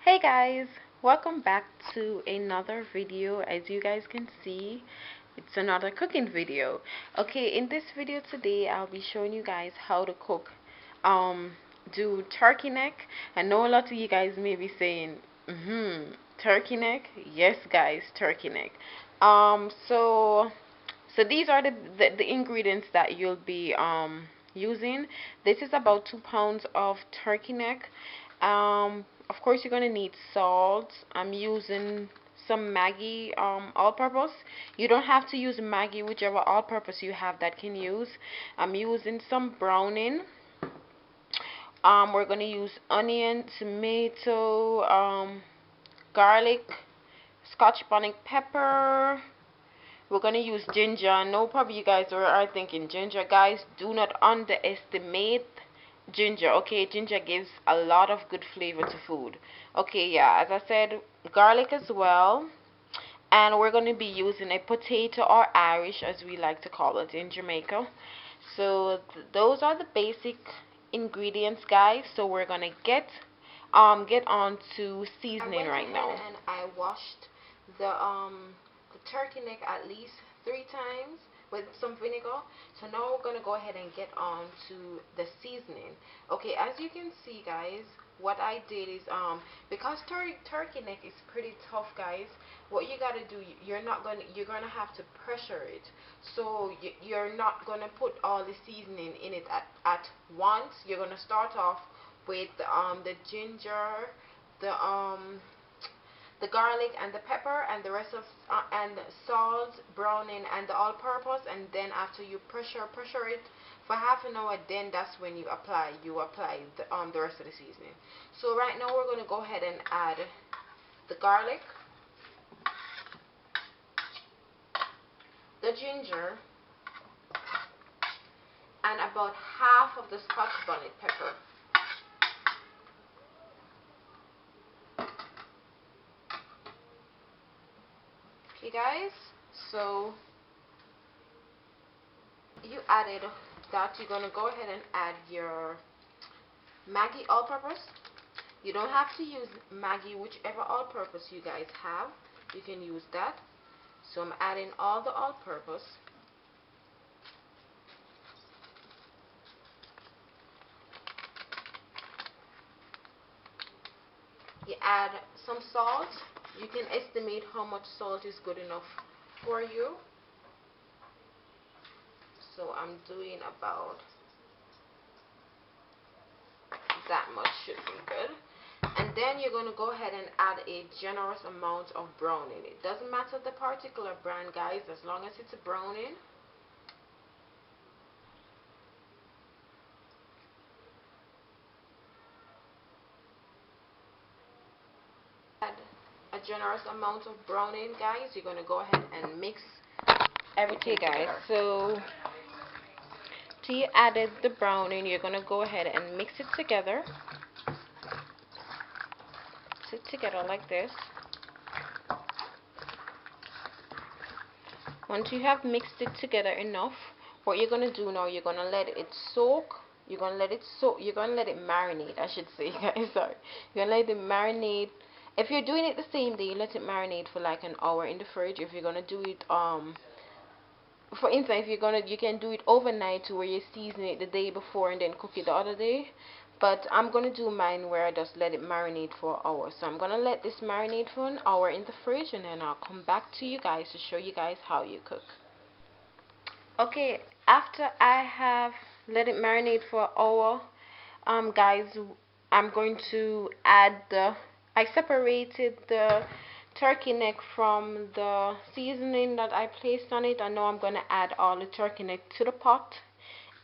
Hey guys, welcome back to another video. As you guys can see, it's another cooking video. Okay, in this video today I'll be showing you guys how to cook do turkey neck. I know a lot of you guys may be saying turkey neck. Yes guys, turkey neck. So these are the ingredients that you'll be using. This is about 2 pounds of turkey neck. Of course, you're gonna need salt. I'm using some Maggie All Purpose. You don't have to use Maggie, whichever all purpose you have that can use. I'm using some browning. We're gonna use onion, tomato, garlic, Scotch bonnet pepper. We're gonna use ginger. I know probably you guys are thinking ginger. Guys, do not underestimate ginger. Okay, ginger gives a lot of good flavor to food. Okay, yeah, as I said, garlic as well. And we're gonna be using a potato, or Irish as we like to call it in Jamaica. So those are the basic ingredients, guys. So we're gonna get on to seasoning right now. And I washed the turkey neck at least 3 times with some vinegar. So now we're gonna go ahead and get on to the seasoning. Okay, as you can see, guys, what I did is because turkey neck is pretty tough, guys. What you gotta do, you're gonna have to pressure it. So you're not gonna put all the seasoning in it at once. You're gonna start off with the ginger, the garlic and the pepper, and the rest of and salt, browning, and the all-purpose. And then after you pressure it for half an hour, then that's when you apply the rest of the seasoning. So right now we're gonna go ahead and add the garlic, the ginger, and about half of the Scotch bonnet pepper. Okay guys, so you added that. You're gonna go ahead and add your Maggie All Purpose. You don't have to use Maggie, whichever all purpose you guys have, you can use that. So I'm adding all the all purpose. You add some salt. You can estimate how much salt is good enough for you. So I'm doing about that much, should be good. And then you're going to go ahead and add a generous amount of browning. It doesn't matter the particular brand, guys, as long as it's a browning. Add a generous amount of browning, guys. You're going to go ahead and mix everything, guys. So till you added the browning, you're going to go ahead and mix it together. Together like this. Once you have mixed it together enough, what you're going to do now, you're going to let it soak. You're going to let it marinate, I should say, guys. Sorry. You're going to let it marinate. If you're doing it the same day, let it marinate for like an hour in the fridge. If you're going to do it for instance, if you can do it overnight to where you season it the day before and then cook it the other day. But I'm going to do mine where I just let it marinate for an hour. So I'm going to let this marinate for an hour in the fridge, and then I'll come back to you guys to show you guys how you cook. Okay, after I have let it marinate for an hour, guys, I'm going to add I separated the turkey neck from the seasoning that I placed on it. I know I'm going to add all the turkey neck to the pot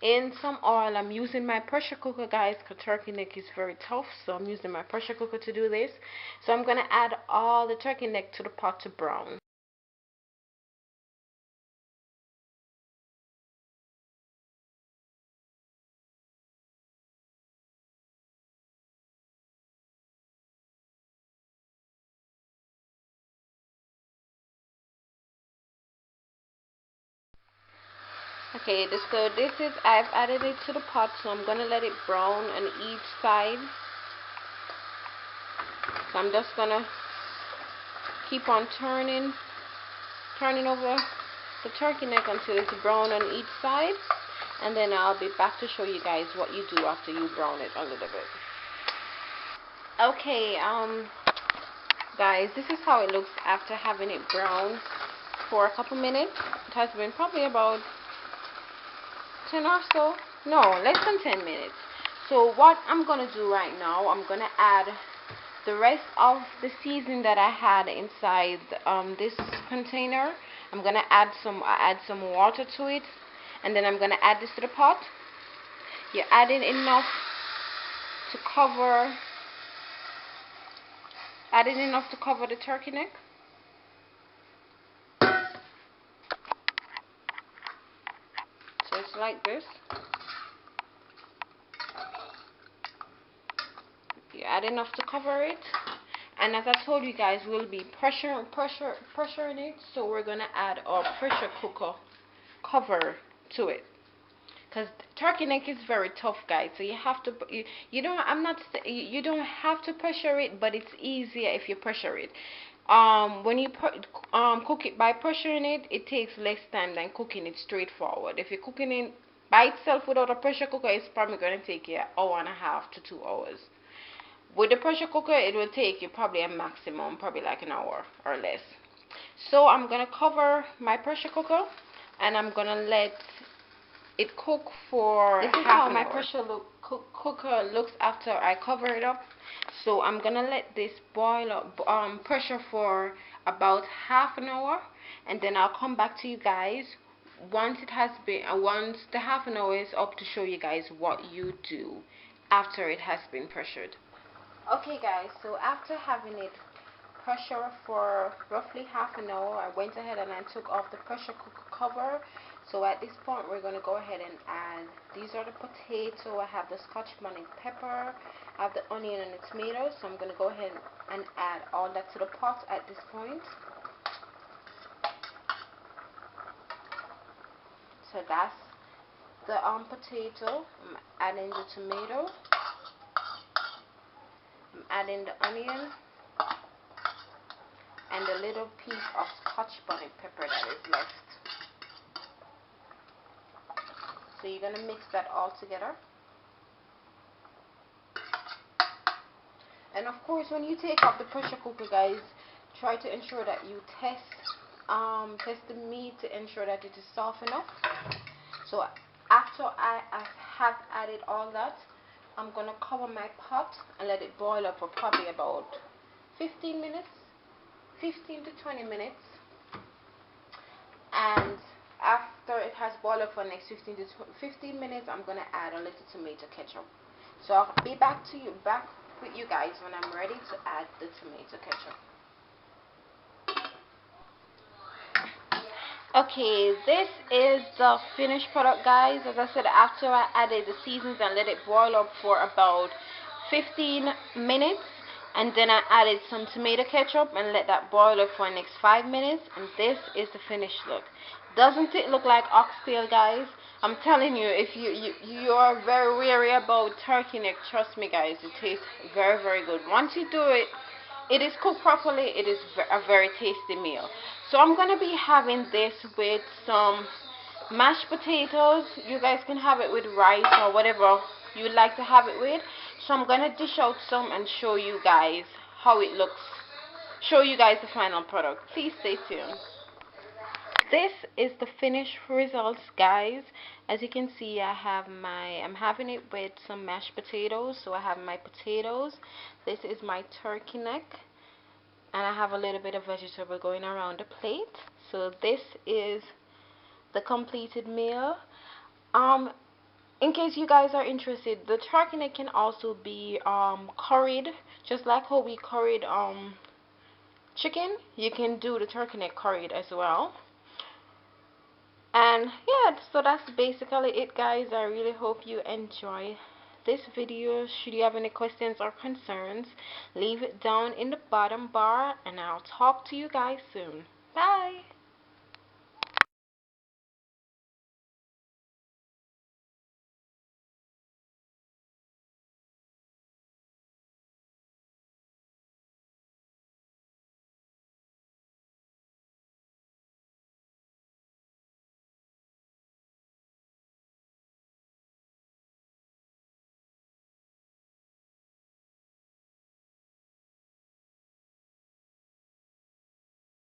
in some oil. I'm using my pressure cooker, guys, because turkey neck is very tough, so I'm using my pressure cooker to do this. So I'm going to add all the turkey neck to the pot to brown. Okay, so this is, I've added it to the pot, so I'm going to let it brown on each side. So I'm just gonna keep on turning over the turkey neck until it's brown on each side, and then I'll be back to show you guys what you do after you brown it a little bit. Okay, guys, this is how it looks after having it brown for a couple minutes. It has been probably about 10 or so, no, less than 10 minutes. So what I'm gonna do right now, I'm gonna add the rest of the seasoning that I had inside this container. I'm gonna add some water to it, and then I'm gonna add this to the pot. You're adding enough to cover the turkey neck. So it's like this. You add enough to cover it, and as I told you guys, we'll be pressuring it. So we're gonna add our pressure cooker cover to it, because turkey neck is very tough, guys. So you have to you don't have to pressure it, but it's easier if you pressure it. When you cook it by pressuring it, it takes less time than cooking it straightforward. If you're cooking it by itself without a pressure cooker, it's probably going to take you an hour and a half to 2 hours. With the pressure cooker, it will take you probably a maximum, probably like an hour or less. So I'm going to cover my pressure cooker, and I'm going to let it cook for half an hour. This is how my pressure cooker looks after I cover it up. So I'm going to let this boil up, pressure for about half an hour, and then I'll come back to you guys once it has been, once the half an hour is up, to show you guys what you do after it has been pressured. Okay guys, so after having it pressure for roughly half an hour, I went ahead and I took off the pressure cooker cover. So at this point, we're going to go ahead and add, these are the potato, I have the Scotch bonnet pepper, I have the onion and the tomatoes. So I'm going to go ahead and add all that to the pot at this point. So that's the potato. I'm adding the tomato, I'm adding the onion, and a little piece of Scotch bonnet pepper that is left. So you're going to mix that all together. And of course, when you take off the pressure cooker, guys, try to ensure that you test the meat to ensure that it is soft enough. So after I have added all that, I'm going to cover my pot and let it boil up for probably about 15 minutes, 15 to 20 minutes. And after it has boiled up for the next 15 minutes, I'm going to add a little tomato ketchup. So I'll be back with you guys when I'm ready to add the tomato ketchup. Okay, this is the finished product, guys. As I said, after I added the seasonings and let it boil up for about 15 minutes, and then I added some tomato ketchup and let that boil up for the next 5 minutes, and this is the finished look. Doesn't it look like oxtail, guys? I'm telling you, if you are very wary about turkey neck, trust me guys, it tastes very, very good. Once you do it, it is cooked properly, it is a very tasty meal. So I'm going to be having this with some mashed potatoes. You guys can have it with rice or whatever you would like to have it with. So I'm going to dish out some and show you guys how it looks. Show you guys the final product. Please stay tuned. This is the finished results, guys. As you can see, I'm having it with some mashed potatoes. So I have my potatoes. This is my turkey neck, and I have a little bit of vegetable going around the plate. So this is the completed meal. In case you guys are interested, the turkey neck can also be curried, just like how we curried chicken. You can do the turkey neck curried as well. And yeah, so that's basically it, guys. I really hope you enjoy this video. Should you have any questions or concerns, leave it down in the bottom bar, and I'll talk to you guys soon. Bye.